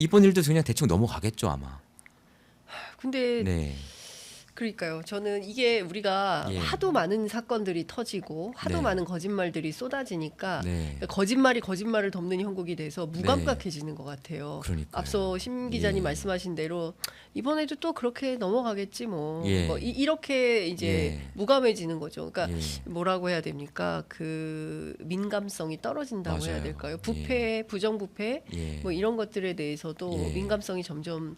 이번 일도 그냥 대충 넘어가겠죠 아마. 근데 네. 그러니까요. 저는 이게 우리가 예. 하도 많은 사건들이 터지고 하도 네. 많은 거짓말들이 쏟아지니까 네. 거짓말이 거짓말을 덮는 형국이 돼서 무감각해지는 것 같아요. 그러니까요. 앞서 심 기자님 예. 말씀하신 대로 이번에도 또 그렇게 넘어가겠지 뭐. 예. 뭐 이렇게 이제 예. 무감해지는 거죠. 그러니까 예. 뭐라고 해야 됩니까? 그 민감성이 떨어진다고 해야 맞아요. 될까요? 부패, 부정부패 예. 뭐 이런 것들에 대해서도 예. 민감성이 점점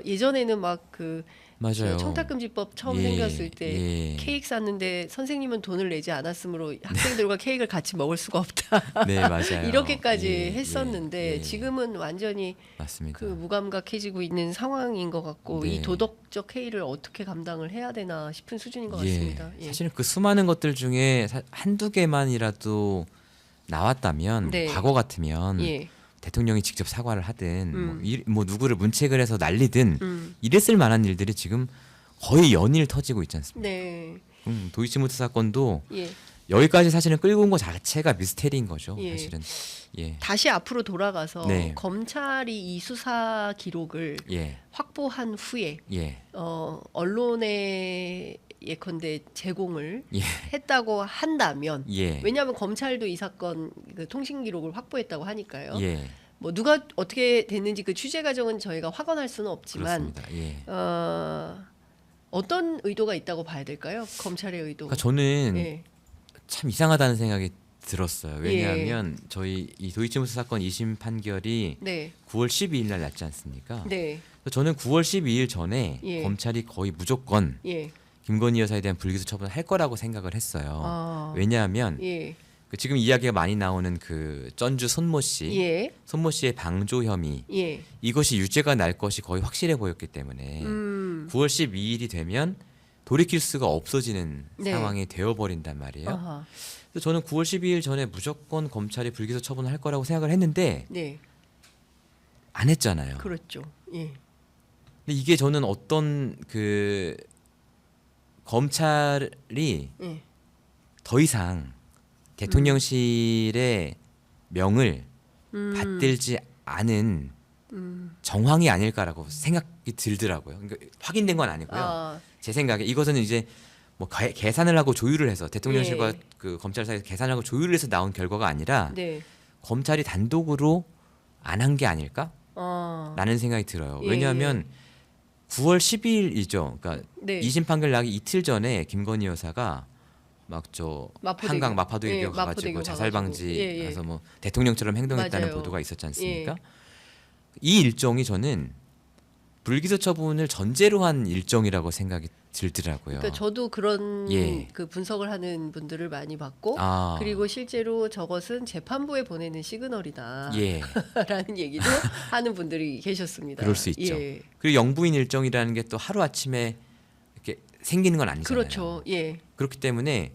예전에는 막 그 맞아요. 청탁금지법 처음 예. 생겼을 때 예. 케이크 샀는데 선생님은 돈을 내지 않았으므로 학생들과 케이크를 같이 먹을 수가 없다. 네 맞아요. 이렇게까지 예. 했었는데 예. 지금은 완전히 맞습니다. 그 무감각해지고 있는 상황인 것 같고 네. 이 도덕적 해이를 어떻게 감당을 해야 되나 싶은 수준인 것 같습니다. 예. 사실은 그 수많은 것들 중에 한두 개만이라도 나왔다면 네. 과거 같으면 예. 대통령이 직접 사과를 하든 뭐 누구를 문책을 해서 날리든 음. 이랬을 만한 일들이 지금 거의 연일 터지고 있지 않습니까? 네. 도이치모터 사건도 예. 여기까지 사실은 끌고 온 것 자체가 미스테리인 거죠. 예. 사실은. 예. 다시 앞으로 돌아가서 네. 검찰이 이 수사 기록을 예. 확보한 후에 예. 언론에 예컨대 제공을 예. 했다고 한다면 예. 왜냐하면 검찰도 이 사건 그 통신 기록을 확보했다고 하니까요. 예. 뭐 누가 어떻게 됐는지 그 취재 과정은 저희가 확언할 수는 없지만 그렇습니다. 예. 어떤 의도가 있다고 봐야 될까요? 검찰의 의도. 그러니까 저는 예. 참 이상하다는 생각이 들었어요. 왜냐하면 저희 이 도이치모터 사건 2심 판결이 네. 9월 12일 날 났지 않습니까? 네. 저는 9월 12일 전에 예. 검찰이 거의 무조건 예. 김건희 여사에 대한 불기소 처분을 할 거라고 생각을 했어요. 아. 왜냐하면 예. 그 지금 이야기가 많이 나오는 그 전주 손모 씨, 예. 손모 씨의 방조 혐의 예. 이것이 유죄가 날 것이 거의 확실해 보였기 때문에 9월 12일이 되면 돌이킬 수가 없어지는 네. 상황이 되어버린단 말이에요. 아하. 그래서 저는 9월 12일 전에 무조건 검찰이 불기소 처분을 할 거라고 생각을 했는데 네. 안 했잖아요. 그렇죠. 예. 근데 이게 저는 어떤 그 검찰이 예. 더 이상 대통령실의 명을 받들지 않은 정황이 아닐까라고 생각이 들더라고요. 그러니까 확인된 건 아니고요. 아. 제 생각에 이것은 이제 뭐 계산을 하고 조율을 해서 대통령실과 예. 그 검찰 사이에서 계산을 하고 조율을 해서 나온 결과가 아니라 네. 검찰이 단독으로 안 한 게 아닐까라는 생각이 들어요. 예. 왜냐하면 9월 12일이죠. 그러니까 네. 2심 판결 나기 이틀 전에 김건희 여사가 막 저 마포대교. 한강 마포대교 예, 가가지고 마포대교 자살 방지 가가지고. 예, 예. 가서 뭐 대통령처럼 행동했다는 맞아요. 보도가 있었지 않습니까? 예. 이 일정이 저는 불기소 처분을 전제로 한 일정이라고 생각이 들더라고요. 그러니까 저도 그런 예. 그 분석을 하는 분들을 많이 봤고 아. 그리고 실제로 저것은 재판부에 보내는 시그널이다라는 예. 얘기도 하는 분들이 계셨습니다. 그럴 수 있죠. 예. 그리고 영부인 일정이라는 게 또 하루 아침에 이렇게 생기는 건 아니잖아요. 그렇죠. 예. 그렇기 때문에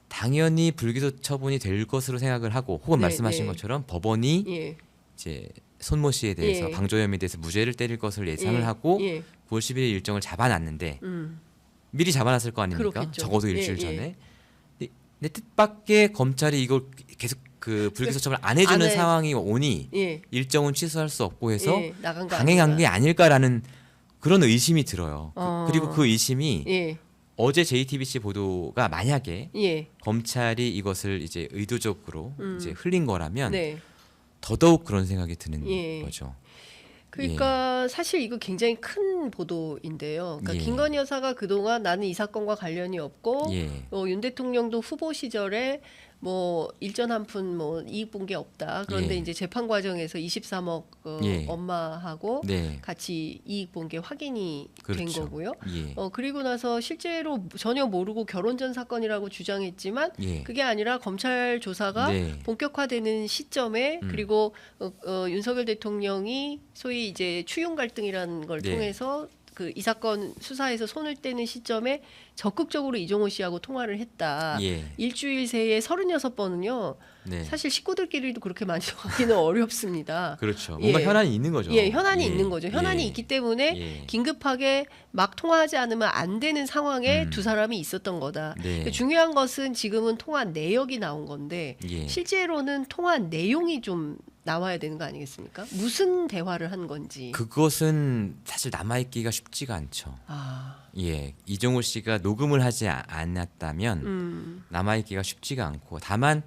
당연히 불기소 처분이 될 것으로 생각을 하고 혹은 네, 말씀하신 네. 것처럼 법원이 예. 이제 손모 씨에 대해서 예. 방조 혐의에 대해서 무죄를 때릴 것을 예상을 예. 하고 예. 9월 11일 일정을 잡아놨는데 미리 잡아놨을 거 아닙니까? 그렇겠죠. 적어도 일주일 예, 전에. 내 뜻밖의 검찰이 이걸 계속 그 불기소 처분을 안 해주는 안 해. 상황이 오니 예. 일정은 취소할 수 없고 해서 예. 나간 거 강행한 아닌가. 게 아닐까라는 그런 의심이 들어요. 그리고 그 의심이 예. 어제 JTBC 보도가 만약에 예. 검찰이 이것을 이제 의도적으로 이제 흘린 거라면 네. 더더욱 그런 생각이 드는 예. 거죠. 그러니까 사실 이거 굉장히 큰 보도인데요. 그러니까 예. 김건희 여사가 그동안 나는 이 사건과 관련이 없고 예. 윤 대통령도 후보 시절에 뭐 일전 한 푼 뭐 이익 본 게 없다. 그런데 예. 이제 재판 과정에서 23억 예. 엄마하고 네. 같이 이익 본 게 확인이 된 그렇죠. 거고요. 예. 그리고 나서 실제로 전혀 모르고 결혼 전 사건이라고 주장했지만 예. 그게 아니라 검찰 조사가 네. 본격화되는 시점에 그리고 윤석열 대통령이 소위 이제 추윤 갈등이라는 걸 네. 통해서 그 이 사건 수사에서 손을 떼는 시점에 적극적으로 이종호 씨하고 통화를 했다. 예. 일주일 새에 36번은요. 네. 사실 식구들끼리도 그렇게 많이 하기는 어렵습니다. 그렇죠. 뭔가 예. 현안이 있는 거죠. 예, 현안이 예. 있는 거죠. 현안이 예. 있기 때문에 예. 긴급하게 막 통화하지 않으면 안 되는 상황에 두 사람이 있었던 거다. 네. 중요한 것은 지금은 통화 내역이 나온 건데 예. 실제로는 통화 내용이 좀 나와야 되는 거 아니겠습니까? 무슨 대화를 한 건지. 그것은 사실 남아있기가 쉽지가 않죠. 아, 예, 이종호 씨가 녹음을 하지 않았다면 남아있기가 쉽지가 않고 다만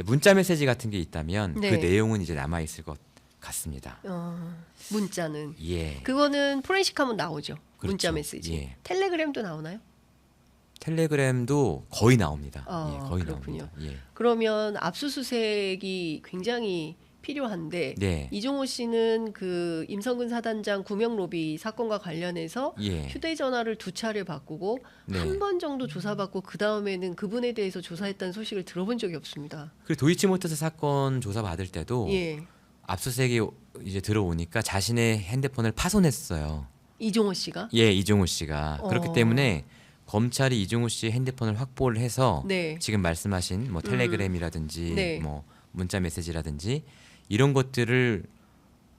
문자 메시지 같은 게 있다면 네. 그 내용은 이제 남아있을 것 같습니다. 문자는 예, 그거는 포렌식하면 나오죠. 그렇죠. 문자 메시지. 예. 텔레그램도 나오나요? 텔레그램도 거의 나옵니다. 아, 예, 거의 그렇군요. 나옵니다. 예. 그러면 압수수색이 굉장히 필요한데 네. 이종호 씨는 그 임성근 사단장 구명 로비 사건과 관련해서 예. 휴대전화를 2차례 바꾸고 네. 한 번 정도 조사받고 그 다음에는 그분에 대해서 조사했다는 소식을 들어본 적이 없습니다. 그리고 도이치모터스 사건 조사 받을 때도 예, 압수수색이 이제 들어오니까 자신의 핸드폰을 파손했어요. 이종호 씨가. 예, 이종호 씨가 그렇기 어. 때문에 검찰이 이종호 씨의 핸드폰을 확보를 해서 네. 지금 말씀하신 뭐 텔레그램이라든지 네. 뭐 문자 메시지라든지 이런 것들을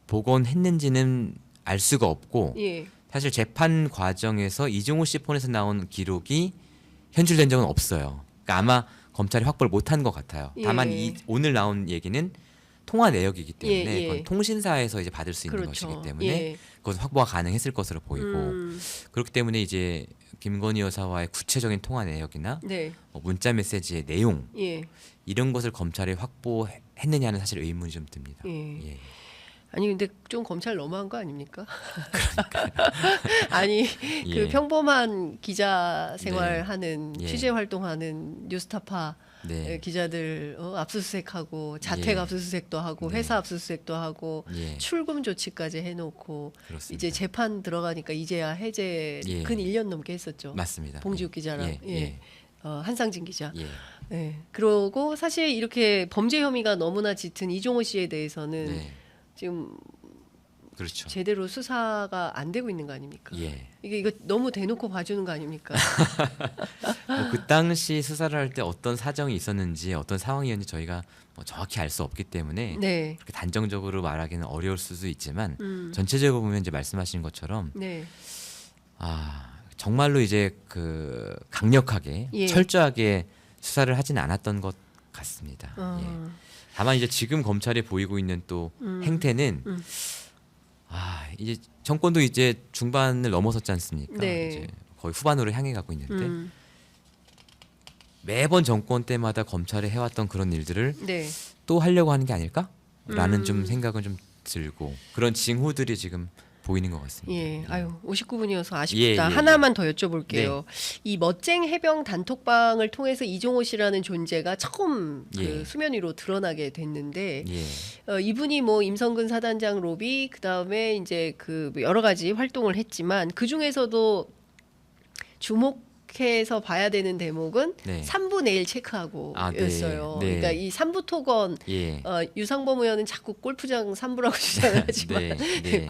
복원했는지는 알 수가 없고 예. 사실 재판 과정에서 이종호 씨 폰에서 나온 기록이 현출된 적은 없어요. 그러니까 아마 검찰이 확보를 못한 것 같아요. 다만 예. 오늘 나온 얘기는 통화 내역이기 때문에 예, 예. 그건 통신사에서 이제 받을 수 있는 그렇죠. 것이기 때문에 예. 그것은 확보가 가능했을 것으로 보이고 그렇기 때문에 이제 김건희 여사와의 구체적인 통화 내역이나 네. 문자 메시지의 내용 예. 이런 것을 검찰이 확보했느냐는 사실 의문이 좀 듭니다. 예. 예. 아니 근데 좀 검찰 너무한 거 아닙니까? 아니 그 예. 평범한 기자 생활하는 예. 취재 활동하는 뉴스타파 네. 기자들 압수수색하고 자택 예. 압수수색도 하고 네. 회사 압수수색도 하고 예. 출금 조치까지 해놓고 그렇습니다. 이제 재판 들어가니까 이제야 해제 예. 근 1년 넘게 했었죠. 맞습니다. 봉지욱 기자랑 예. 예. 예. 한상진 기자. 예. 네. 그러고 사실 이렇게 범죄 혐의가 너무나 짙은 이종호 씨에 대해서는 네. 지금 그렇죠. 제대로 수사가 안 되고 있는 거 아닙니까? 예. 이거 너무 대놓고 봐주는 거 아닙니까? 뭐 그 당시 수사를 할 때 어떤 사정이 있었는지 어떤 상황이었는지 저희가 뭐 정확히 알 수 없기 때문에 네. 그렇게 단정적으로 말하기는 어려울 수도 있지만 음. 전체적으로 보면 이제 말씀하신 것처럼 네. 정말로 이제 그 강력하게 예. 철저하게 수사를 하진 않았던 것 같습니다. 어. 예. 다만 이제 지금 검찰이 보이고 있는 또 행태는 이제 정권도 이제 중반을 넘어섰지 않습니까? 네. 이제 거의 후반으로 향해 가고 있는데 음. 매번 정권 때마다 검찰이 해왔던 그런 일들을 네. 또 하려고 하는 게 아닐까?라는 좀 생각은 좀 들고 그런 징후들이 지금 보이는 것 같습니다. 예. 아유, 59분이어서 아쉽다. 예, 예, 하나만 더 여쭤볼게요. 이 멋쟁 해병 단톡방을 통해서 이종호 씨라는 존재가 처음 그 예. 수면 위로 드러나게 됐는데 예, 이분이 뭐 임성근 사단장 로비 그다음에 이제 그 여러 가지 활동을 했지만 그 중에서도 주목해서 봐야 되는 대목은 네. 3부 내일 체크하고였어요. 아, 네. 그러니까 이 3부 토건 예, 유상범 의원은 자꾸 골프장 3부라고 주장을 하지만 네, 네.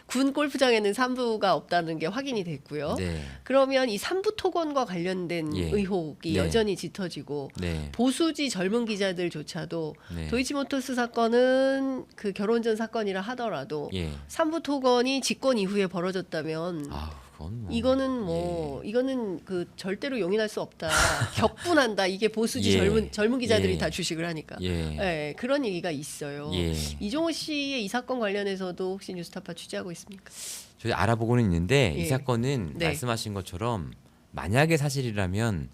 군 골프장에는 3부가 없다는 게 확인이 됐고요. 네, 그러면 이 3부 토건과 관련된 예. 의혹이 네. 여전히 짙어지고 네, 보수지 젊은 기자들조차도 네. 도이치모터스 사건은 그 결혼 전 사건이라 하더라도 예. 3부 토건이 집권 이후에 벌어졌다면 그건 뭐, 이거는 그 절대로 용인할 수 없다. 격분한다. 이게 보수지 예. 젊은 기자들이 예. 다 주식을 하니까. 예, 예, 그런 얘기가 있어요. 예. 이종호 씨의 이 사건 관련해서도 혹시 뉴스타파 취재하고 있습니까? 저희 알아보고는 있는데 예. 이 사건은 네. 말씀하신 것처럼 만약에 사실이라면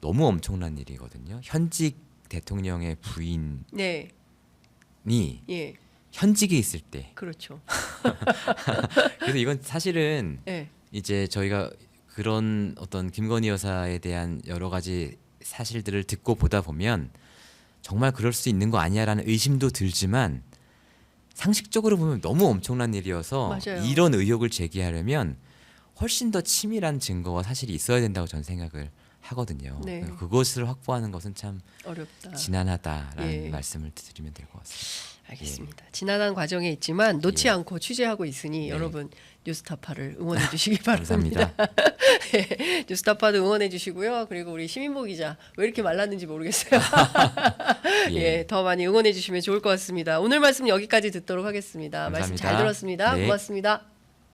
너무 엄청난 일이거든요. 현직 대통령의 부인이 네, 예, 현직에 있을 때 그렇죠. 그래서 이건 사실은 예, 이제 저희가 그런 어떤 김건희 여사에 대한 여러 가지 사실들을 듣고 보다 보면 정말 그럴 수 있는 거 아니야라는 의심도 들지만 상식적으로 보면 너무 엄청난 일이어서 맞아요. 이런 의혹을 제기하려면 훨씬 더 치밀한 증거와 사실이 있어야 된다고 저는 생각을 하거든요. 네. 그것을 확보하는 것은 참 어렵다. 지난하다라는 예. 말씀을 드리면 될 것 같습니다. 알겠습니다. 지난한 과정에 있지만 놓지 예. 않고 취재하고 있으니 네. 여러분 뉴스타파를 응원해 주시기 바랍니다. 감사합니다. 예, 뉴스타파도 응원해 주시고요. 그리고 우리 시민보 기자 왜 이렇게 말랐는지 모르겠어요. 예, 더 많이 응원해 주시면 좋을 것 같습니다. 오늘 말씀 여기까지 듣도록 하겠습니다. 말씀 잘 감사합니다. 들었습니다. 네. 고맙습니다.